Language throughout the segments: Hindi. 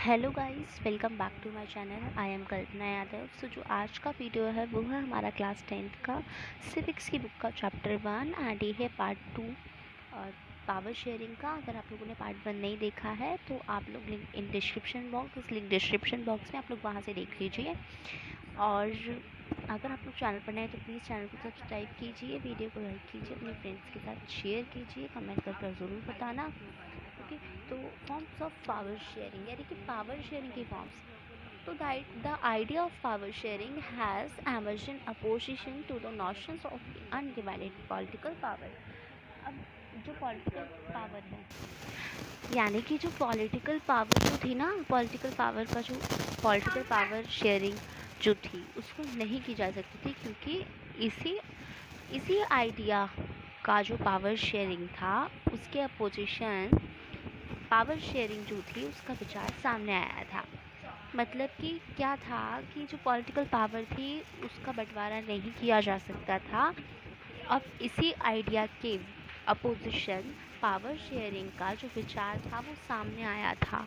Hello guys, welcome back to my channel. I am Kalpana Yadav. जो आज का वीडियो है वो है हमारा क्लास 10th का सिविक्स की बुक का चैप्टर 1 एंड ये है पार्ट 2 और पावर शेयरिंग का। अगर आप लोगों ने पार्ट 1 नहीं देखा है तो आप लोग लिंक इन डिस्क्रिप्शन बॉक्स, उस लिंक डिस्क्रिप्शन बॉक्स में आप लोग वहाँ से देख लीजिए। और अगर आप लोग चैनल पर नए तो प्लीज़ चैनल को सब्सक्राइब कीजिए, वीडियो को लाइक कीजिए, अपने फ्रेंड्स के साथ शेयर कीजिए, कमेंट कर ज़रूर बताना। ओके, तो फॉर्म्स ऑफ पावर शेयरिंग यानी कि पावर शेयरिंग के फॉर्म्स। तो the idea of power sharing has emerged in opposition to the notions of undivided political power। अब जो पॉलिटिकल पावर है यानी कि जो पॉलिटिकल पावर जो थी ना, पॉलिटिकल पावर शेयरिंग जो थी उसको नहीं की जा सकती थी, क्योंकि इसी इसी आइडिया का जो पावर शेयरिंग था उसके अपोजिशन पावर शेयरिंग जो थी उसका विचार सामने आया था। मतलब कि क्या था कि जो पॉलिटिकल पावर थी उसका बंटवारा नहीं किया जा सकता था। अब इसी आइडिया के अपोजिशन पावर शेयरिंग का जो विचार था वो सामने आया था।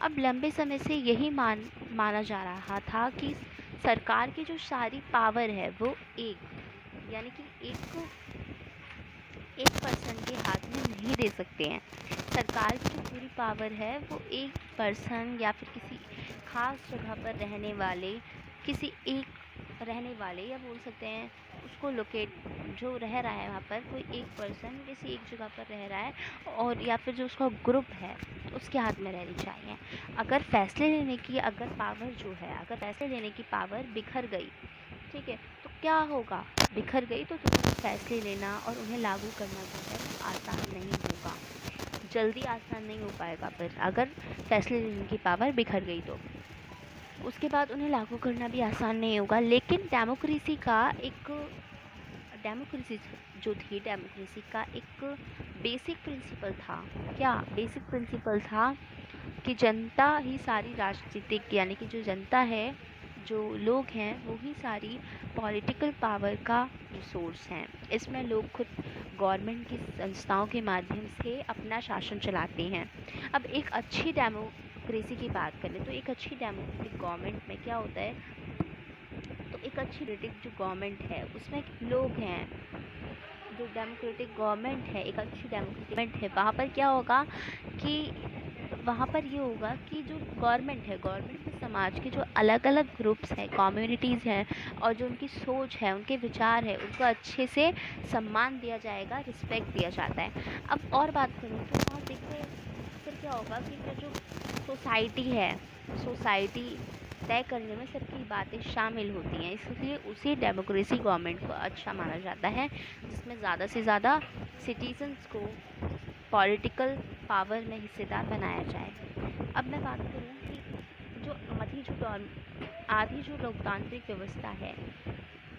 अब लंबे समय से यही माना जा रहा था कि सरकार की जो सारी पावर है वो यानी कि एक पर्सन के हाथ में नहीं दे सकते हैं। सरकार की जो पूरी पावर है वो एक पर्सन या फिर किसी खास जगह पर रहने वाले या बोल सकते हैं उसको लोकेट जो रह रहा है वहाँ पर कोई एक पर्सन किसी एक जगह पर रह रहा है और या फिर जो उसका ग्रुप है उसके हाथ में रहनी चाहिए। अगर फैसले लेने की पावर बिखर गई, ठीक है, तो क्या होगा? बिखर गई तो तुरंत फैसले लेना और उन्हें लागू करना जो है वो आसान नहीं होगा, जल्दी आसान नहीं हो पाएगा। फिर अगर फैसले लेने की पावर बिखर गई तो उसके बाद उन्हें लागू करना भी आसान नहीं होगा। लेकिन डेमोक्रेसी का एक बेसिक प्रिंसिपल था। क्या बेसिक प्रिंसिपल था? कि जनता ही सारी राजनीतिक यानी कि जो जनता है, जो लोग हैं वो ही सारी पॉलिटिकल पावर का रिसोर्स हैं। इसमें लोग खुद गवर्नमेंट की संस्थाओं के माध्यम से अपना शासन चलाते हैं। अब एक अच्छी डेमोक्रेसी की बात करें तो एक अच्छी डेमोक्रेटिक गवर्नमेंट में क्या होता है, तो एक अच्छी डेमोक्रेटिक जो गवर्नमेंट है उसमें लोग हैं। जो डेमोक्रेटिक गवर्नमेंट है, एक अच्छी डेमोक्रेटिक गवर्नमेंट है, वहाँ पर क्या होगा कि वहाँ पर ये होगा कि जो गवर्नमेंट में समाज के जो अलग अलग ग्रुप्स हैं, कम्युनिटीज़ हैं और जो उनकी सोच है, उनके विचार है, उनको अच्छे से सम्मान दिया जाएगा, रिस्पेक्ट दिया जाता है। अब और बात करूँ तो वहाँ देखो फिर क्या होगा कि फिर जो सोसाइटी तय करने में सबकी बातें शामिल होती हैं, इसलिए उसी डेमोक्रेसी गवर्नमेंट को अच्छा माना जाता है जिसमें ज़्यादा से ज़्यादा सिटीजन्स को पॉलिटिकल पावर में हिस्सेदार बनाया जाए। अब मैं बात करूँ कि जो आधी जो लोकतांत्रिक व्यवस्था है,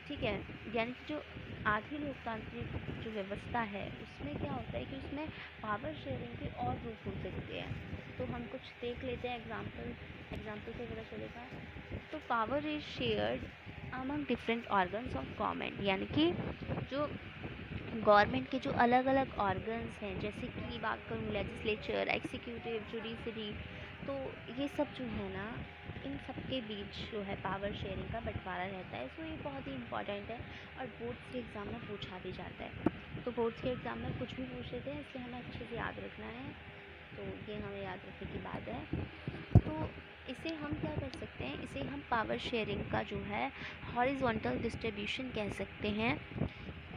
ठीक है, यानी कि जो आधी लोकतांत्रिक जो व्यवस्था है उसमें क्या होता है कि उसमें पावर शेयरिंग के और रूप हो सकते हैं। तो हम कुछ देख लेते हैं एग्जाम्पल से पता चलेगा। तो power is shared among different organs of government, यानी कि जो गवर्नमेंट के जो अलग अलग ऑर्गन्स हैं, जैसे कि बात करूँ लेजिस्लेचर, एग्जीक्यूटिव, जुडिशरी, तो ये सब जो है ना, इन सब के बीच जो है पावर शेयरिंग का बंटवारा रहता है। सो ये बहुत ही इंपॉर्टेंट है और बोर्ड्स के एग्ज़ाम में पूछा भी जाता है। तो बोर्ड्स के एग्ज़ाम में कुछ भी पूछ लेते हैं, इसलिए हमें अच्छे से याद रखना है। तो ये हमें याद रखने की बात है। तो इसे हम क्या कर सकते हैं, इसे हम पावर शेयरिंग का जो है हॉरिजॉन्टल डिस्ट्रीब्यूशन कह सकते हैं।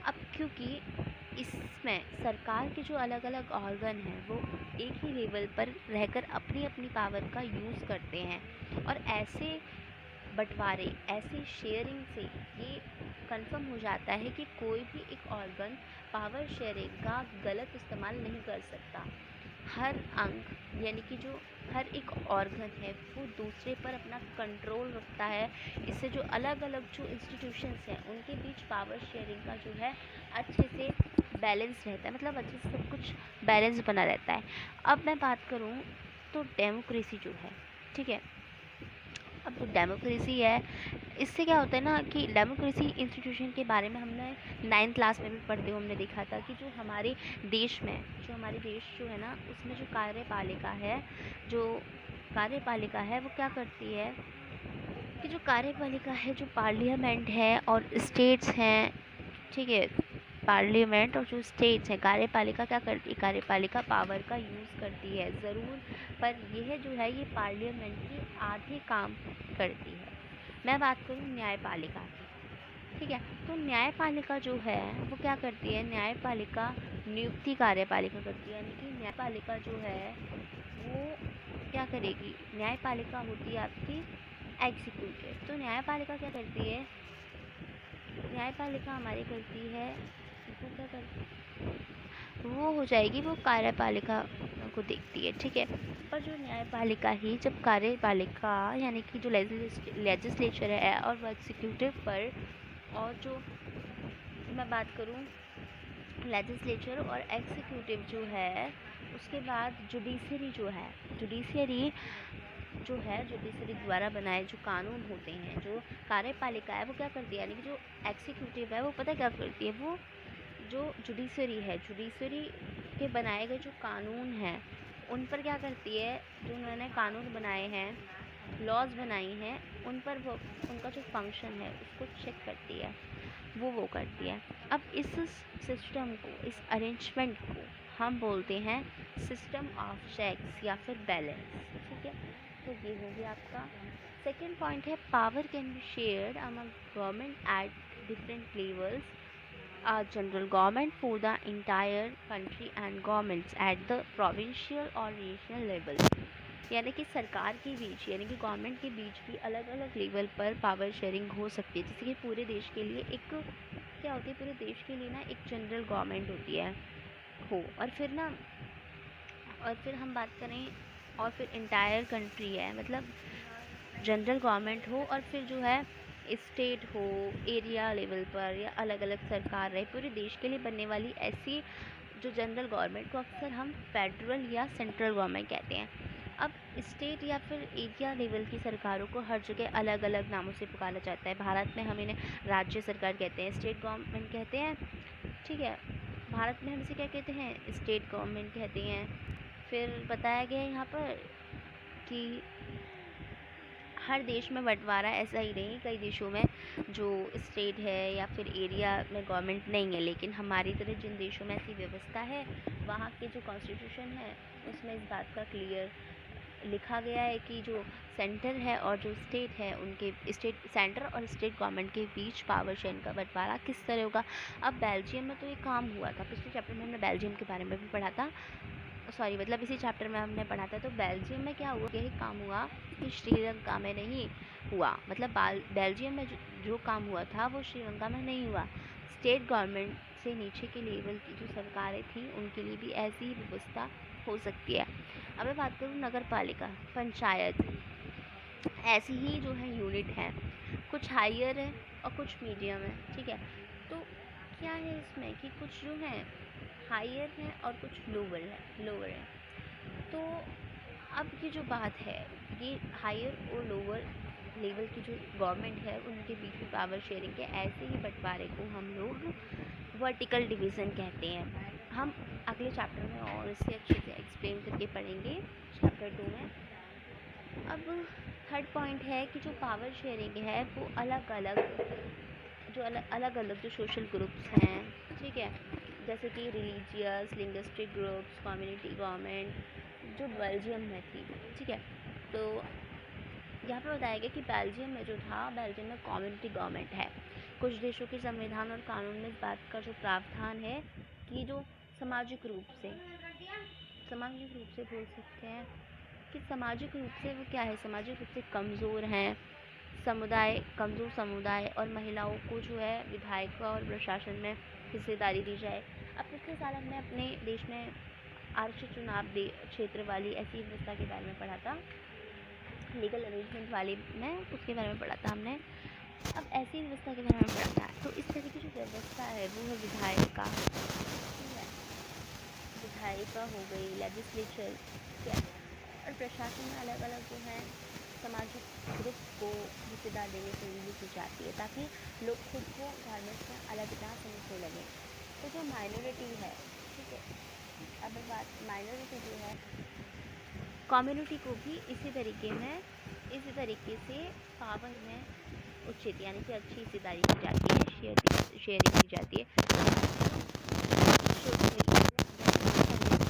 अब क्योंकि इसमें सरकार के जो अलग अलग ऑर्गन हैं वो एक ही लेवल पर रहकर अपनी अपनी पावर का यूज़ करते हैं और ऐसे शेयरिंग से ये कंफर्म हो जाता है कि कोई भी एक ऑर्गन पावर शेयरिंग का गलत इस्तेमाल नहीं कर सकता। हर अंग यानी कि जो हर एक ऑर्गन है वो दूसरे पर अपना कंट्रोल रखता है। इससे जो अलग अलग जो इंस्टीट्यूशंस हैं उनके बीच पावर शेयरिंग का जो है अच्छे से बैलेंस रहता है, मतलब अच्छे से सब कुछ बैलेंस बना रहता है। अब मैं बात करूँ तो डेमोक्रेसी जो है, ठीक है, अब जो डेमोक्रेसी है इससे क्या होता है ना कि डेमोक्रेसी इंस्टीट्यूशन के बारे में हमने 9th क्लास में भी पढ़ते हुए हमने देखा था कि जो हमारे देश जो है ना उसमें जो कार्यपालिका है, जो कार्यपालिका है वो क्या करती है कि जो कार्यपालिका है, जो पार्लियामेंट है और स्टेट्स हैं, ठीक है, पार्लियामेंट और जो स्टेट्स हैं, कार्यपालिका क्या करती है, कार्यपालिका पावर का यूज़ करती है ज़रूर, पर यह जो है ये पार्लियामेंट की आधे काम करती है। मैं बात करूँ न्यायपालिका की, ठीक है, तो न्यायपालिका जो है वो क्या करती है, न्यायपालिका नियुक्ति कार्यपालिका करती है, यानी कि न्यायपालिका जो है वो क्या करेगी, न्यायपालिका होती है आपकी एग्जीक्यूटिव। तो न्यायपालिका क्या करती है, न्यायपालिका हमारी करती है, वो क्या करती, वो हो जाएगी, वो कार्यपालिका को देखती है, ठीक है। पर जो न्यायपालिका ही जब कार्यपालिका यानी कि जो लेजिस्लेचर है और वो एग्जीक्यूटिव पर, और जो मैं बात करूँ लेजिस्लेचर और एग्जीक्यूटिव जो है, उसके बाद जुडिशरी जो है, जुडिशरी जो है, जुडिशरी द्वारा बनाए जो कानून होते हैं, जो कार्यपालिका है वो क्या करती है, यानी कि जो एग्जीक्यूटिव है वो पता क्या करती है, वो जो जुडिशरी है, जुडिशरी के बनाए गए जो कानून हैं उन पर क्या करती है, जो उन्होंने कानून बनाए हैं, लॉज बनाई हैं, उन पर वो उनका जो फंक्शन है उसको चेक करती है, वो करती है। अब इस सिस्टम को, इस अरेंजमेंट को हम बोलते हैं सिस्टम ऑफ चेक्स या फिर बैलेंस, ठीक है। तो ये हो गया आपका सेकेंड पॉइंट है power can be shared among government at different levels, general government for the entire country and governments at the provincial और रीजनल लेवल, यानी कि सरकार के बीच, यानी कि गवर्नमेंट के बीच भी अलग अलग लेवल पर पावर शेयरिंग हो सकती है। जैसे कि पूरे देश के लिए एक क्या होती है, पूरे देश के लिए ना एक जनरल गवर्नमेंट होती है हो, और फिर ना, और फिर हम बात करें, और फिर इंटायर कंट्री है, मतलब जनरल गवर्नमेंट हो, और फिर जो है स्टेट हो, एरिया लेवल पर, या अलग अलग सरकार रहे, पूरे देश के लिए बनने वाली ऐसी जो जनरल गवर्नमेंट को अक्सर हम फेडरल या सेंट्रल गवर्नमेंट कहते हैं। अब स्टेट या फिर एरिया लेवल की सरकारों को हर जगह अलग अलग नामों से पुकारा जाता है। भारत में हम इन्हें राज्य सरकार कहते हैं, स्टेट गवर्नमेंट कहते हैं, ठीक है। भारत में हम इसे क्या कहते हैं, स्टेट गवर्नमेंट कहते हैं। फिर बताया गया है यहाँ पर कि हर देश में बंटवारा ऐसा ही नहीं, कई देशों में जो स्टेट है या फिर एरिया में गवर्नमेंट नहीं है, लेकिन हमारी तरह जिन देशों में ऐसी व्यवस्था है, वहाँ के जो कॉन्स्टिट्यूशन है उसमें इस बात का क्लियर लिखा गया है कि जो सेंटर है और जो स्टेट है, उनके स्टेट सेंटर और स्टेट गवर्नमेंट के बीच पावर शेयरिंग का बंटवारा किस तरह होगा। अब बेल्जियम में तो ये काम हुआ था, पिछले चैप्टर में हमने बेल्जियम के बारे में भी पढ़ा था, सॉरी मतलब इसी चैप्टर में हमने पढ़ा था। तो बेल्जियम में क्या हुआ, यही काम हुआ कि श्रीलंका में नहीं हुआ, मतलब बेल्जियम में जो काम हुआ था वो श्रीलंका में नहीं हुआ। स्टेट गवर्नमेंट से नीचे के लेवल की जो सरकारें थी उनके लिए भी ऐसी ही व्यवस्था हो सकती है। अब मैं बात करूँ नगर पालिका, पंचायत, ऐसी ही जो है यूनिट हैं, कुछ हायर है और कुछ मीडियम है, ठीक है। तो क्या है इसमें कि कुछ जो है हायर है और कुछ लोअर है। तो अब ये जो बात है, ये हायर और लोअर लेवल की जो गवर्नमेंट है उनके बीच में पावर शेयरिंग के ऐसे ही बंटवारे को हम लोग वर्टिकल डिवीज़न कहते हैं। हम अगले चैप्टर में और इससे अच्छे से एक्सप्लेन करके पढ़ेंगे, चैप्टर 2 में। अब थर्ड पॉइंट है कि जो पावर शेयरिंग है वो अलग अलग जो सोशल ग्रुप्स हैं, ठीक है, जैसे कि religious, linguistic groups, community government जो बेल्जियम में थी, ठीक है। तो यहाँ पर बताया गया कि बेल्जियम में जो था, बेल्जियम में कम्युनिटी गवर्नमेंट है। कुछ देशों के संविधान और कानून में इस बात का जो प्रावधान है कि जो सामाजिक रूप से बोल सकते हैं कि सामाजिक रूप से वो क्या है, सामाजिक रूप से कमज़ोर हैं, कमज़ोर समुदाय और महिलाओं को जो है विधायक और प्रशासन में हिस्सेदारी दी जाए। अब पिछले साल हमने अपने देश में आरक्षित चुनाव क्षेत्र वाली ऐसी व्यवस्था के बारे में पढ़ा था, लीगल अरेंजमेंट वाली में, उसके बारे में पढ़ा था हमने। अब ऐसी व्यवस्था के बारे में पढ़ा था। तो इस तरह की जो व्यवस्था है वो है विधायिका, ठीक है, विधायिका हो गई, लेजिस्लेचर, ठीक है, और प्रशासन में अलग अलग जो है सामाजिक ग्रुप को हिस्सेदार देने के लिए की जाती है ताकि लोग खुद को धार्मिक से अलगता समझने लगे। तो जो माइनॉरिटी है, ठीक है, अब बात माइनॉरिटी जो है कम्युनिटी को भी इसी तरीके से पावर में उचित यानी कि अच्छी हिस्सेदारी दी जाती है, शेयरिंग की जाती है।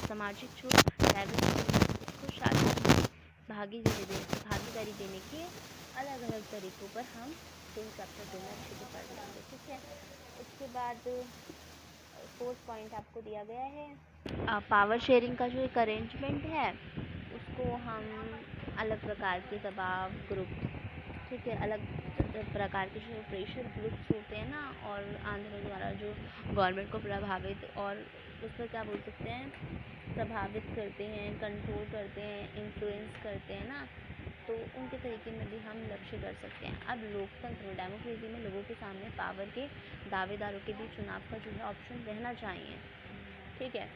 सामाजिक जो उसको भागीदारी देने के अलग अलग तरीक़ों पर हम तीन चैप्टर 2 में अच्छे से पढ़ लेंगे, ठीक है। उसके बाद 4th पॉइंट आपको दिया गया है पावर शेयरिंग का जो एक अरेंजमेंट है उसको हम अलग प्रकार के दबाव ग्रुप, ठीक है, अलग प्रकार के जो प्रेशर ग्रुप्स होते हैं ना और आंदोलन द्वारा जो गवर्नमेंट को प्रभावित और उस पर क्या बोल सकते हैं प्रभावित करते हैं, कंट्रोल करते हैं, इन्फ्लुएंस करते हैं ना, तो उनके तरीके में भी हम लक्ष्य कर सकते हैं। अब लोकतंत्र डेमोक्रेसी में लोगों के सामने पावर के दावेदारों के बीच चुनाव का जो है ऑप्शन रहना चाहिए, ठीक है।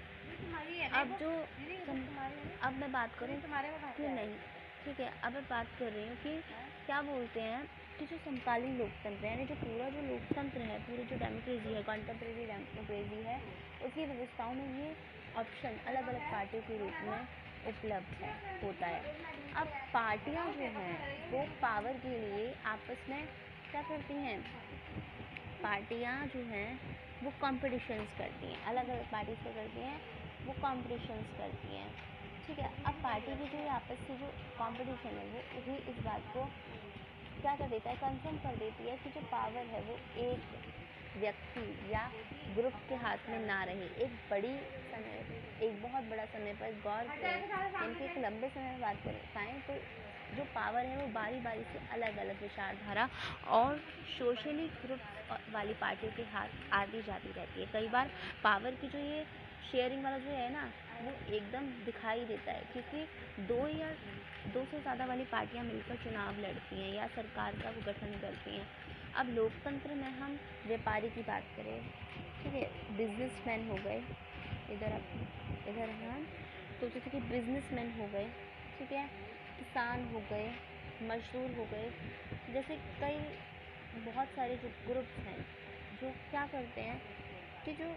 अब मैं बात करूँ क्यों नहीं, ठीक है। अब मैं बात कर रही हूँ कि क्या बोलते हैं कि जो समकालीन लोकतंत्र है यानी जो पूरा जो लोकतंत्र है, पूरी जो डेमोक्रेसी है, कंटेम्प्रेरी डेमोक्रेसी है, उसकी व्यवस्थाओं में ये ऑप्शन अलग अलग पार्टियों के रूप में उपलब्ध होता है। अब पार्टियां जो हैं वो पावर के लिए आपस में क्या करती हैं, पार्टियां जो हैं वो कॉम्पिटिशन्स करती हैं, अलग अलग पार्टीज क्या करती हैं वो कॉम्पिटिशन्स करती हैं, ठीक है। अब पार्टी की जो आपस की जो कॉम्पिटिशन है वो भी इस बात को क्या कर देता है कंफर्म कर देती है कि जो पावर है वो एक व्यक्ति या ग्रुप के हाथ में ना रहे, एक बहुत बड़ा समय पर गौर करें, यानी कि एक लंबे समय में बात करें तो जो पावर है वो बारी बारी से अलग अलग विचारधारा और सोशली ग्रुप वाली पार्टियों के हाथ आती जाती रहती है। कई बार पावर की जो ये शेयरिंग वाला जो है ना वो एकदम दिखाई देता है क्योंकि दो से ज़्यादा वाली पार्टियां मिलकर चुनाव लड़ती हैं या सरकार का गठन करती हैं। अब लोकतंत्र में हम व्यापारी की बात करें, ठीक है, बिजनेसमैन हो गए, इधर हम तो जैसे कि बिजनेसमैन हो गए, ठीक है, किसान हो गए, मजदूर हो गए, जैसे कई बहुत सारे जो ग्रुप्स हैं जो क्या करते हैं कि जो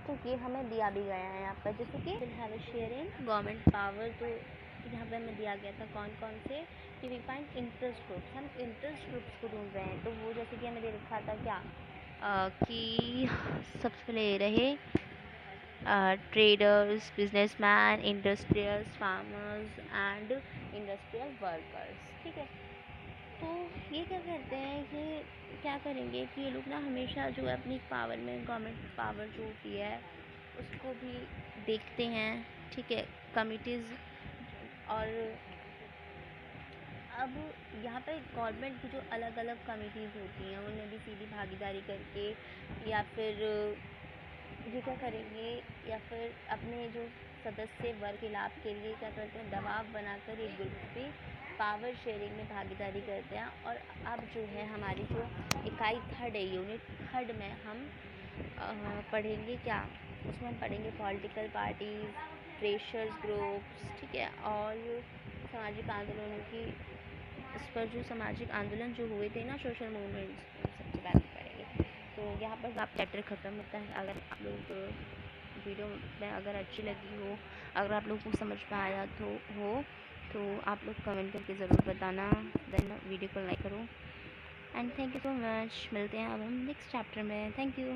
तो ये हमें दिया भी गया है यहाँ पर, जैसे कि will have a sharing government power, तो यहाँ पे हमें दिया गया था कौन कौन से कि वी फाइंड इंटरेस्ट ग्रुप्स, हम इंटरेस्ट ग्रुप्स को ढूंढ रहे हैं। तो वो जैसे कि हमें दे रखा था क्या कि सबसे पहले रहे traders, businessmen, industrials, farmers and industrial workers, ठीक है। तो ये क्या करते हैं कि क्या करेंगे कि ये लोग ना हमेशा जो है अपनी पावर में गवर्नमेंट पावर जो होती है उसको भी देखते हैं, ठीक है, कमिटीज़। और अब यहाँ पर गवर्नमेंट की जो अलग अलग कमिटीज़ होती हैं उनमें भी सीधी भागीदारी करके या फिर ये क्या करेंगे या फिर अपने जो सदस्य वर्ग के लाभ के लिए क्या करते हैं दबाव बनाकर एक ग्रुप पे पावर शेयरिंग में भागीदारी करते हैं। और अब जो है हमारी जो इकाई 3rd है, यूनिट 3rd में हम पढ़ेंगे क्या, उसमें हम पढ़ेंगे पॉलिटिकल पार्टीज, प्रेशर्स ग्रुप्स, ठीक है, और सामाजिक आंदोलनों की इस पर जो सामाजिक आंदोलन जो हुए थे ना, सोशल मूवमेंट्स, सबसे बात पढ़ेंगे। तो यहाँ पर आप चैप्टर ख़त्म होता है। अगर आप लोग वीडियो में अगर अच्छी लगी हो, अगर आप लोग को समझ में आया तो आप लोग कमेंट करके ज़रूर बताना, देन वीडियो को लाइक करो। And thank you so much. मिलते हैं अब हम नेक्स्ट चैप्टर में। Thank you.